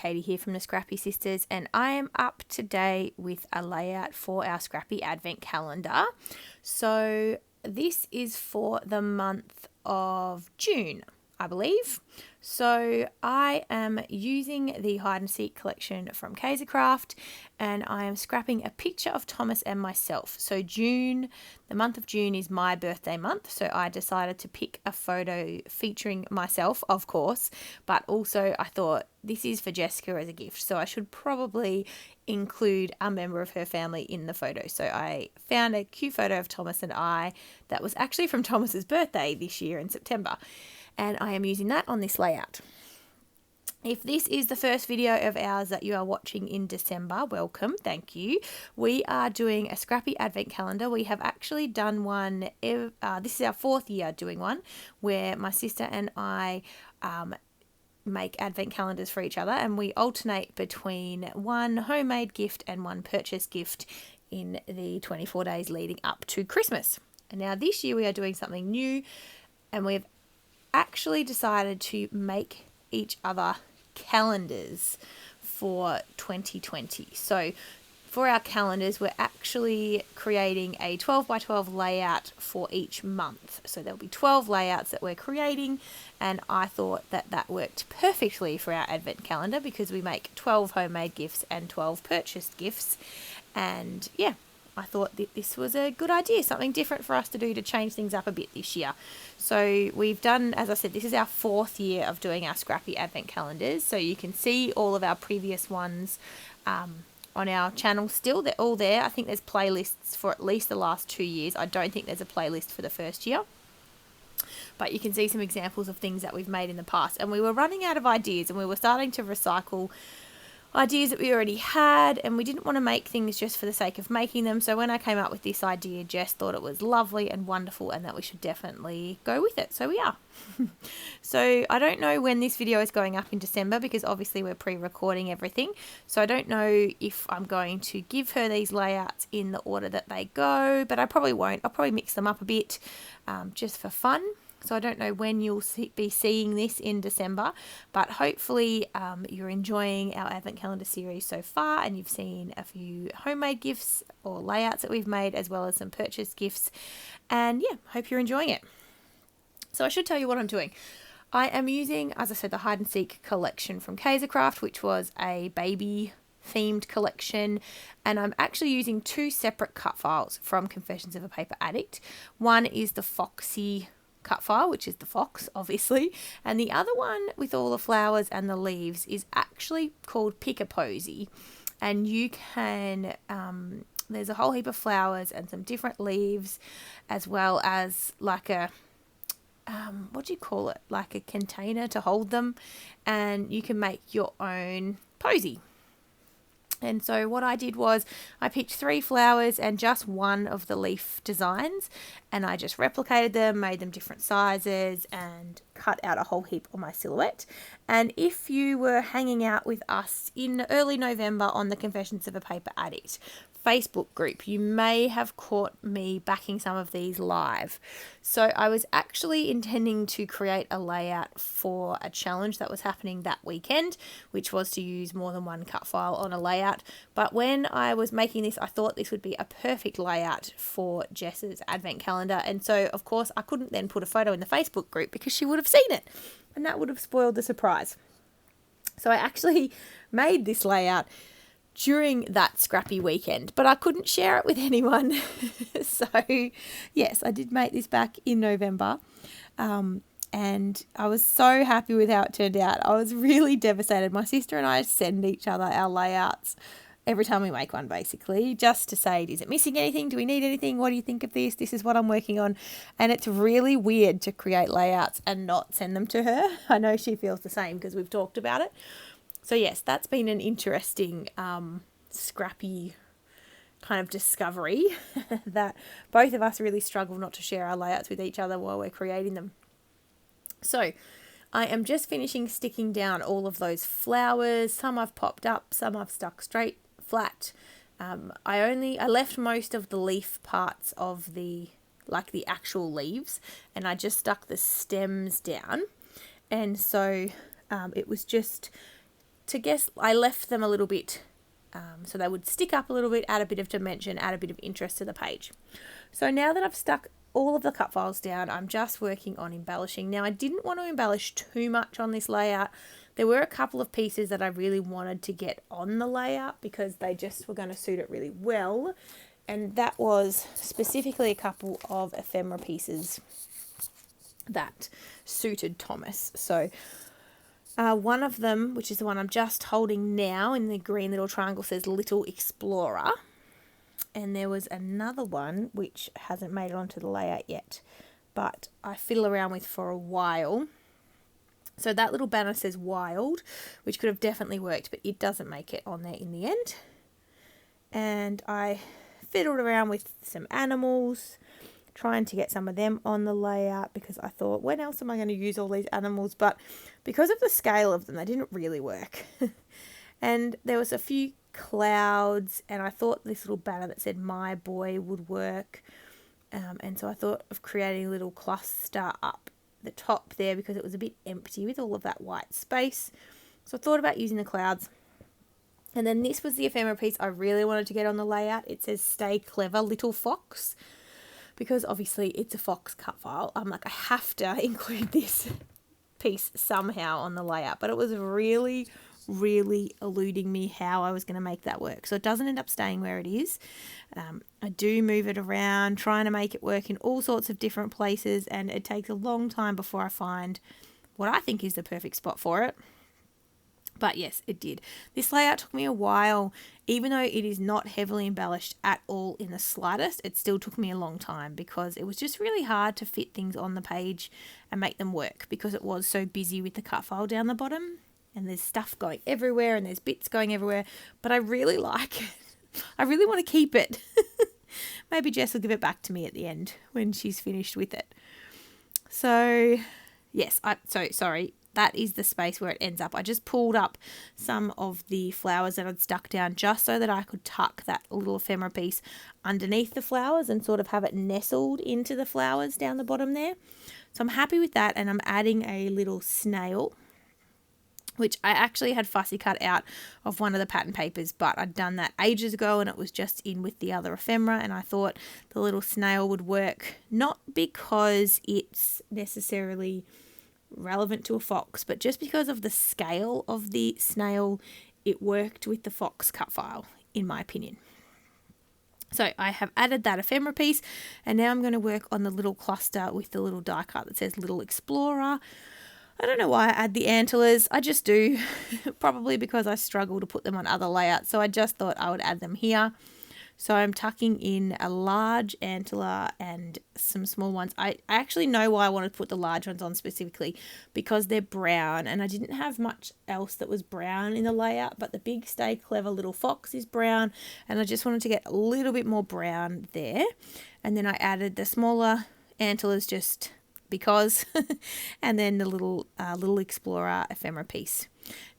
Katie here from the Scrappy Sisters, and I am up today with a layout for our Scrappy Advent calendar. So this is for the month of June, I believe. So I am using the hide and seek collection from Craft, and I am scrapping a picture of Thomas and myself. So June, the month of June is my birthday month, so I decided to pick a photo featuring myself, of course, but also I thought this is for Jessica as a gift, so I should probably include a member of her family in the photo. So I found a cute photo of Thomas and I that was actually from Thomas's birthday this year in September, and I am using that on this layout. If this is the first video of ours that you are watching in December, welcome, thank you. We are doing a Scrappy Advent calendar. We have actually done one, this is our 4th year doing one, where my sister and I make Advent calendars for each other, and we alternate between one homemade gift and one purchased gift in the 24 days leading up to Christmas. And now this year we are doing something new, and we've actually decided to make each other calendars for 2020. So for our calendars, we're actually creating a 12 by 12 layout for each month. So there'll be 12 layouts that we're creating, and I thought that that worked perfectly for our Advent calendar because we make 12 homemade gifts and 12 purchased gifts. And yeah, I thought that this was a good idea, something different for us to do to change things up a bit this year. So we've done, as I said, this is our 4th year of doing our Scrappy Advent calendars. So you can see all of our previous ones on our channel still. They're all there. I think there's playlists for at least the last 2 years. I don't think there's a playlist for the first year. But you can see some examples of things that we've made in the past. And we were running out of ideas, and we were starting to recycle ideas that we already had, and we didn't want to make things just for the sake of making them. So when I came up with this idea, Jess thought it was lovely and wonderful and that we should definitely go with it. So we are. So I don't know when this video is going up in December because obviously we're pre-recording everything. So I don't know if I'm going to give her these layouts in the order that they go, but I probably won't. I'll probably mix them up a bit just for fun. So I don't know when you'll be seeing this in December, but hopefully you're enjoying our Advent calendar series so far, and you've seen a few homemade gifts or layouts that we've made, as well as some purchased gifts. And yeah, hope you're enjoying it. So I should tell you what I'm doing. I am using, as I said, the hide and seek collection from Craft, which was a baby themed collection, and I'm actually using 2 separate cut files from Confessions of a Paper Addict. One is the Foxy cut file, which is the fox obviously, and the other one with all the flowers and the leaves is actually called Pick a Posy, and you can there's a whole heap of flowers and some different leaves, as well as like a what do you call it, like a container to hold them, and you can make your own posy. And so what I did was I picked 3 flowers and just one of the leaf designs, and I just replicated them, made them different sizes, and cut out a whole heap on my silhouette. And if you were hanging out with us in early November on the Confessions of a Paper Addict Facebook group, you may have caught me backing some of these live. So I was actually intending to create a layout for a challenge that was happening that weekend, which was to use more than one cut file on a layout. But when I was making this, I thought this would be a perfect layout for Jess's Advent calendar. And so, of course, I couldn't then put a photo in the Facebook group because she would have seen it, and that would have spoiled the surprise. So I actually made this layout during that Scrappy weekend, but I couldn't share it with anyone. So yes, I did make this back in November, and I was so happy with how it turned out. I was really devastated. My sister and I send each other our layouts every time we make one, basically, just to say, is it missing anything? Do we need anything? What do you think of this? This is what I'm working on. And it's really weird to create layouts and not send them to her. I know she feels the same because we've talked about it. So yes, that's been an interesting Scrappy kind of discovery that both of us really struggle not to share our layouts with each other while we're creating them. So I am just finishing sticking down all of those flowers. Some I've popped up, some I've stuck straight flat. I left most of the leaf parts of the actual leaves, and I just stuck the stems down. And so it was just I left them a little bit so they would stick up a little bit, add a bit of dimension, add a bit of interest to the page. So now that I've stuck all of the cut files down, I'm just working on embellishing. Now I didn't want to embellish too much on this layout. There were a couple of pieces that I really wanted to get on the layout because they just were going to suit it really well. And that was specifically a couple of ephemera pieces that suited Thomas. So one of them, which is the one I'm just holding now in the green little triangle, says Little Explorer. And there was another one which hasn't made it onto the layout yet, but I fiddle around with for a while. So that little banner says Wild, which could have definitely worked, but it doesn't make it on there in the end. And I fiddled around with some animals, trying to get some of them on the layout because I thought, when else am I going to use all these animals? But because of the scale of them, they didn't really work. And there was a few clouds, and I thought this little banner that said My Boy would work. And so I thought of creating a little cluster up the top there because it was a bit empty with all of that white space. So I thought about using the clouds. And then this was the ephemera piece I really wanted to get on the layout. It says Stay Clever Little Fox, because obviously it's a fox cut file. I'm like, I have to include this piece somehow on the layout, but it was really eluding me how I was going to make that work. So it doesn't end up staying where it is. I do move it around, trying to make it work in all sorts of different places, and it takes a long time before I find what I think is the perfect spot for it. But yes, it did. This layout took me a while. Even though it is not heavily embellished at all in the slightest, it still took me a long time because it was just really hard to fit things on the page and make them work because it was so busy with the cut file down the bottom and there's stuff going everywhere and there's bits going everywhere. But I really like it. I really want to keep it. Maybe Jess will give it back to me at the end when she's finished with it. So, yes, sorry. That is the space where it ends up. I just pulled up some of the flowers that I'd stuck down just so that I could tuck that little ephemera piece underneath the flowers and sort of have it nestled into the flowers down the bottom there. So I'm happy with that, and I'm adding a little snail, which I actually had fussy cut out of one of the pattern papers, but I'd done that ages ago and it was just in with the other ephemera, and I thought the little snail would work, not because it's necessarily relevant to a fox, but just because of the scale of the snail, it worked with the fox cut file, in my opinion. So I have added that ephemera piece, and now I'm going to work on the little cluster with the little die cut that says Little Explorer. I don't know why I add the antlers. I just do, probably because I struggle to put them on other layouts. So I just thought I would add them here. So I'm tucking in a large antler and some small ones. I actually know why I wanted to put the large ones on specifically, because they're brown and I didn't have much else that was brown in the layout, but the big Stay Clever Little Fox is brown and I just wanted to get a little bit more brown there. And then I added the smaller antlers just because, and then the little Explorer ephemera piece.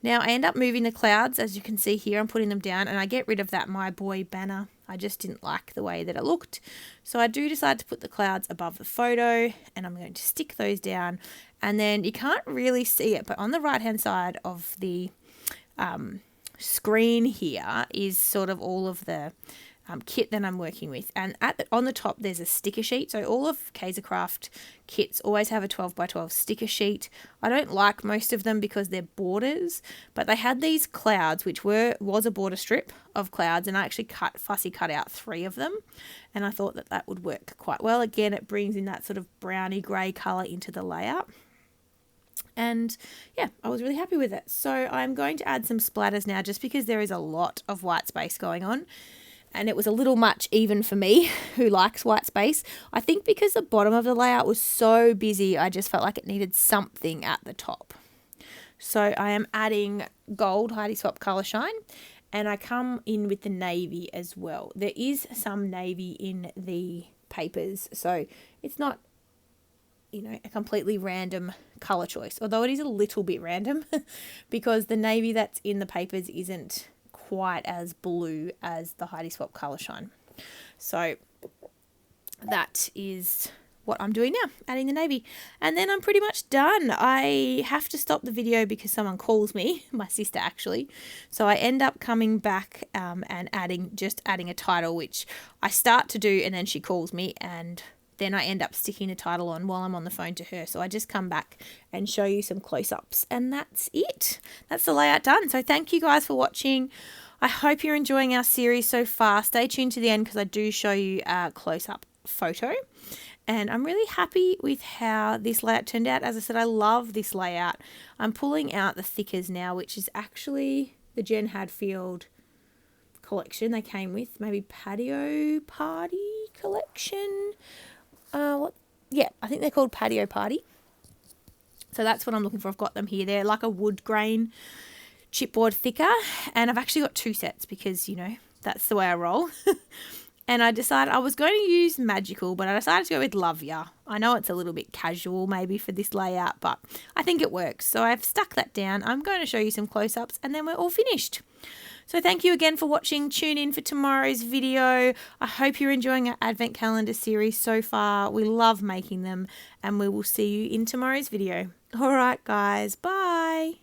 Now I end up moving the clouds, as you can see here. I'm putting them down and I get rid of that My Boy banner. I just didn't like the way that it looked. So I do decide to put the clouds above the photo, and I'm going to stick those down. And then you can't really see it, but on the right hand side of the screen here is sort of all of the kit that I'm working with, and on the top there's a sticker sheet. So all of Kaiser Craft kits always have a 12 by 12 sticker sheet. I don't like most of them because they're borders, but they had these clouds which was a border strip of clouds, and I actually fussy cut out 3 of them, and I thought that would work quite well. Again, it brings in that sort of browny grey colour into the layout. And yeah, I was really happy with it. So I'm going to add some splatters now, just because there is a lot of white space going on. And it was a little much even for me, who likes white space. I think because the bottom of the layout was so busy, I just felt like it needed something at the top. So I am adding gold Heidi Swap Colour Shine, and I come in with the navy as well. There is some navy in the papers, so it's not, a completely random colour choice, although it is a little bit random because the navy that's in the papers isn't quite as blue as the Heidi Swap Colour Shine. So that is what I'm doing now, adding the navy. And then I'm pretty much done. I have to stop the video because someone calls me, my sister actually. So I end up coming back and adding a title, which I start to do and then she calls me, and then I end up sticking the title on while I'm on the phone to her. So I just come back and show you some close-ups, and that's it. That's the layout done. So thank you guys for watching. I hope you're enjoying our series so far. Stay tuned to the end because I do show you a close-up photo. And I'm really happy with how this layout turned out. As I said, I love this layout. I'm pulling out the thickers now, which is actually the Jen Hadfield collection they came with. Maybe Patio Party collection. Yeah, I think they're called Patio Party. So that's what I'm looking for. I've got them here. They're like a wood grain chipboard thicker, and I've actually got 2 sets because, you know, that's the way I roll. And I decided I was going to use Magical, but I decided to go with Love Ya. I know it's a little bit casual maybe for this layout, but I think it works. So I've stuck that down. I'm going to show you some close-ups and then we're all finished. So thank you again for watching. Tune in for tomorrow's video. I hope you're enjoying our Advent Calendar series so far. We love making them, and we will see you in tomorrow's video. All right, guys. Bye.